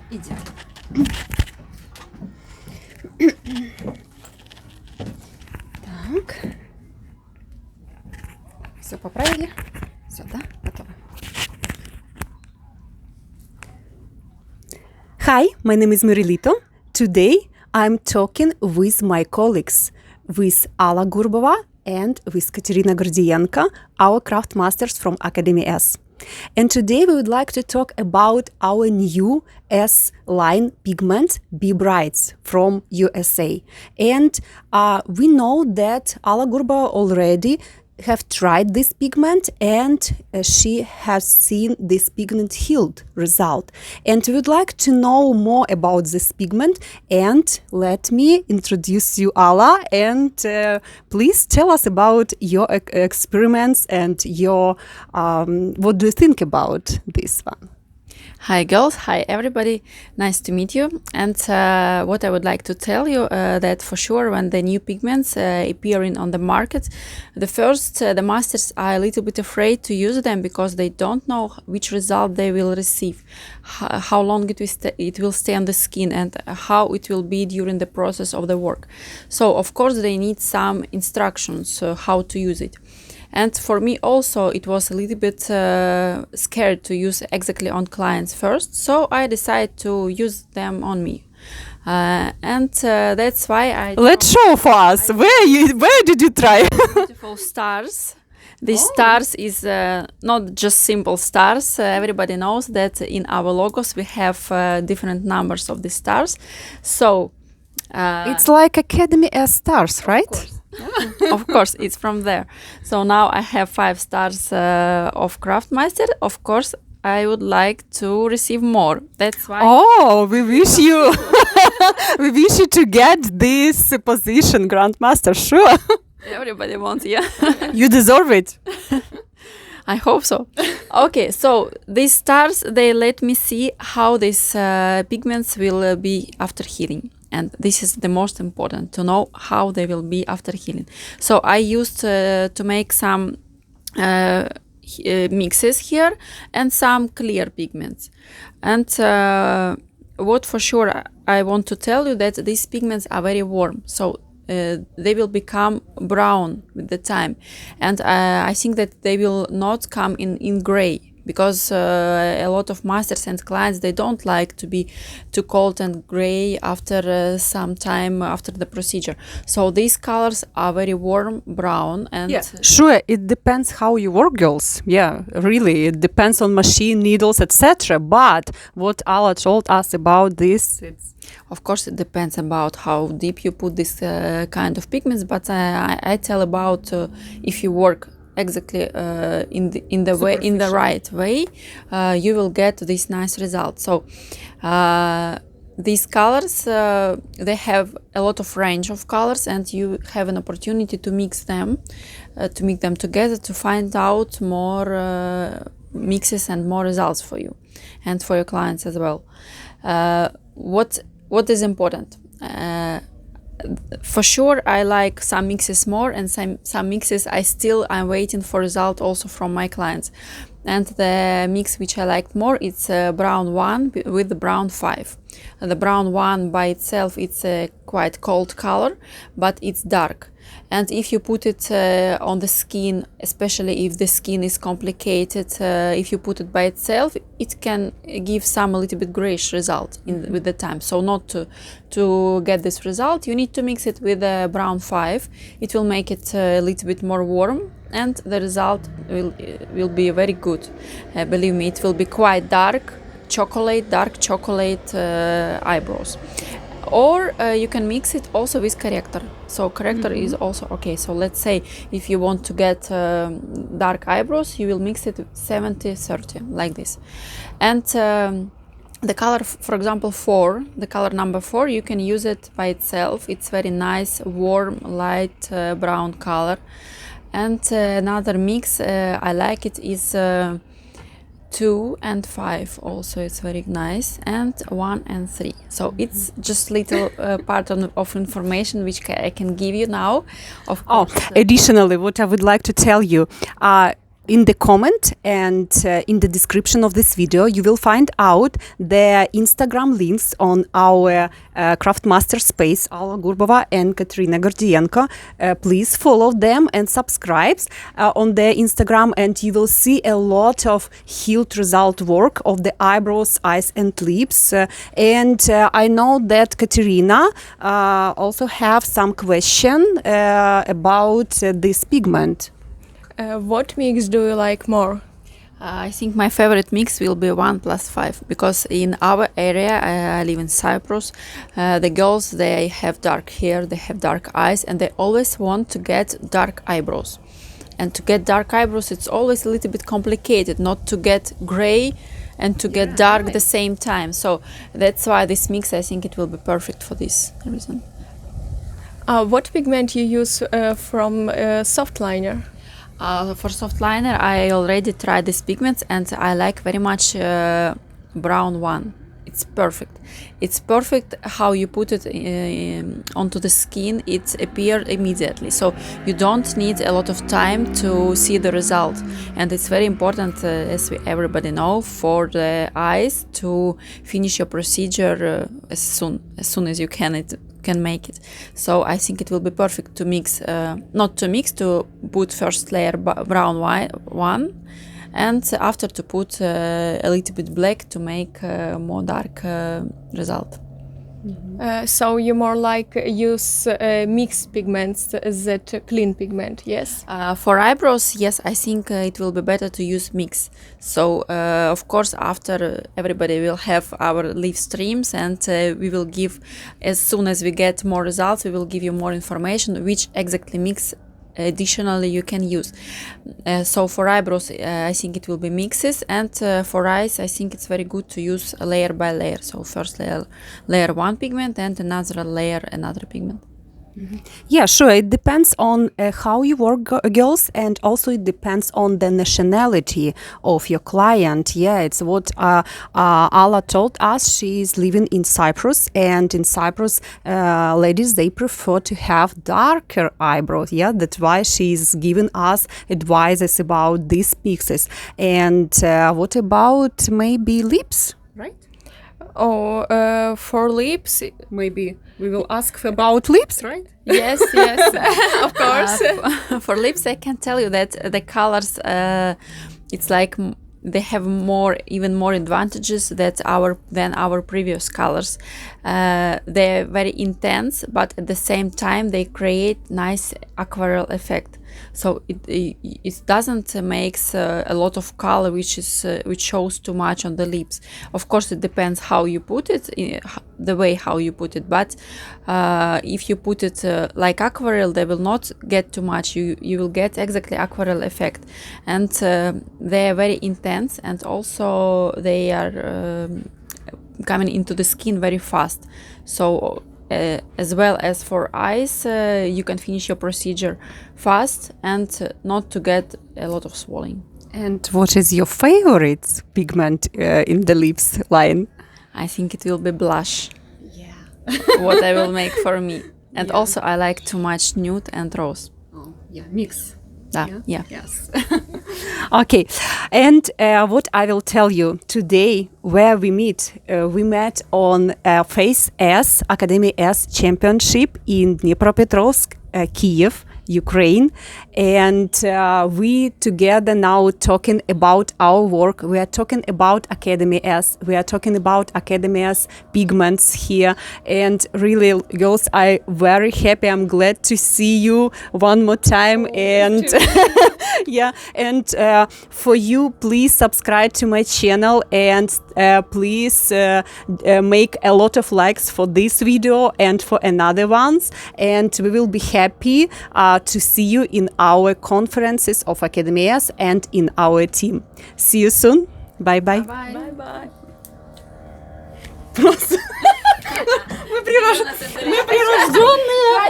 Идеально. Так. Все поправили? Все, да? Готово. Hi, my name is Lito. Today I'm talking with my colleagues, with Alla Gurbova and with Katerina Gordienko, our craft masters from Academy S. And today we would like to talk about our new S line pigment Be Brights from USA. And we know that Alla Gurbova already have tried this pigment and she has seen this pigment healed result, and we would like to know more about this pigment. And let me introduce you, Alla, and please tell us about your experiments and your what do you think about this one? Hi girls, hi everybody, nice to meet you. And what I would like to tell you that for sure when the new pigments appearing on the market, the masters are a little bit afraid to use them because they don't know which result they will receive, how long it will stay on the skin, and how it will be during the process of the work. So of course they need some instructions how to use it. And for me also it was a little bit scared to use exactly on clients first, so I decided to use them on me. And that's why Let's show for us. Where did you try? Beautiful stars. These stars is not just simple stars. Everybody knows that in our logos we have different numbers of the stars. So it's like Academy S stars, right? Of course, it's from there. So now I have 5 stars of Craftmaster. Of course, I would like to receive more. That's why. Oh, we wish you, we wish you to get this position, Grandmaster. Sure, Everybody wants, yeah. you deserve it. I hope so. Okay, so these stars, they let me see how these pigments will be after healing. And this is the most important, to know how they will be after healing. So I used to make some mixes here and some clear pigments. And what for sure I want to tell you that these pigments are very warm. So they will become brown with the time. And I think that they will not come in gray, because a lot of masters and clients, they don't like to be too cold and gray after some time after the procedure. So these colors are very warm brown. And yeah, sure, it depends how you work, girls. Yeah, really, it depends on machine, needles, etc. But what Alla told us about this, of course, it depends about how deep you put this kind of pigments. But I tell about if you work exactly in the right way, you will get this nice result. So these colors, they have a lot of range of colors, and you have an opportunity to mix them together to find out more mixes and more results for you and for your clients as well. What is important? For sure, I like some mixes more, and some mixes I'm waiting for result also from my clients. And the mix which I liked more, it's brown 1 with the brown 5. The brown 1 by itself, it's a quite cold color, but it's dark. And if you put it on the skin, especially if the skin is complicated, if you put it by itself, it can give some a little bit grayish result with the time. So not to get this result, you need to mix it with the brown 5. It will make it a little bit more warm, and the result will be very good. Believe me, it will be quite dark chocolate eyebrows. Or you can mix it also with Corrector. So Corrector is also okay. So let's say if you want to get dark eyebrows, you will mix it 70-30 like this. And the color, for example, the color number 4, you can use it by itself. It's very nice, warm, light brown color. And another mix I like it is 2 and 5 also, it's very nice, and 1 and 3. So it's just little part of information which I can give you now. Of course, additionally, what I would like to tell you, in the comment and in the description of this video, you will find out the Instagram links on our craft master space, Alla Gurbova and Katerina Gordienko. Please follow them and subscribe on their Instagram, and you will see a lot of healed result work of the eyebrows, eyes and lips. And I know that Katerina also have some question about this pigment. What mix do you like more? I think my favorite mix will be 1+5, because in our area, I live in Cyprus, the girls, they have dark hair, they have dark eyes, and they always want to get dark eyebrows. And to get dark eyebrows, it's always a little bit complicated, not to get gray and to get dark at the same time. So that's why this mix, I think it will be perfect for this reason. What pigment you use from soft liner? For soft liner, I already tried these pigments and I like very much brown one. It's perfect. It's perfect how you put it onto the skin. It appears immediately. So you don't need a lot of time to see the result. And it's very important, as everybody know, for the eyes to finish your procedure as soon as you can make it. So I think it will be perfect to mix, to put first layer brown one, and after to put a little bit black to make more dark result. So you more like use mixed pigments that clean pigment, yes? For eyebrows, yes, I think it will be better to use mix. So of course, after everybody will have our live streams, and we will give, as soon as we get more results, we will give you more information which exactly mix additionally you can use. So for eyebrows, I think it will be mixes, and for eyes, I think it's very good to use layer by layer. So first layer one pigment, and another layer another pigment. Yeah, sure. It depends on how you work, girls, and also it depends on the nationality of your client. Yeah, it's what Alla told us. She is living in Cyprus, and in Cyprus, ladies, they prefer to have darker eyebrows. Yeah, that's why she's giving us advices about these mixes. And what about maybe lips, right? Oh, for lips, Maybe we will ask about lips, right? yes, of course. For lips, I can tell you that the colors, it's like they have even more advantages than our previous colors. They're very intense, but at the same time they create nice aquarelle effect. So it doesn't makes a lot of color which shows too much on the lips. Of course, it depends how you put it, the way how you put it. But if you put it like aquarelle, they will not get too much. You will get exactly aquarelle effect, and they are very intense, and also they are coming into the skin very fast. So as well as for eyes, you can finish your procedure fast and not to get a lot of swelling. And what is your favorite pigment in the lips line? I think it will be blush. Yeah. What I will make for me. And also I like too much nude and rose. Oh, yeah, mix. Yeah. Yes. Okay, and what I will tell you today, where we met on Face S, Academy S Championship in Dnipropetrovsk, Kiev, Ukraine, and we together now talking about our work. We are talking about Academy S. We are talking about Academy S pigments here, and really, girls, I'm very happy. I'm glad to see you one more time, and yeah, and for you, please subscribe to my channel, and please make a lot of likes for this video and for another ones, and we will be happy to see you in our conferences of Academy S and in our team. See you soon. Bye bye. Bye bye. Мы прирожденные.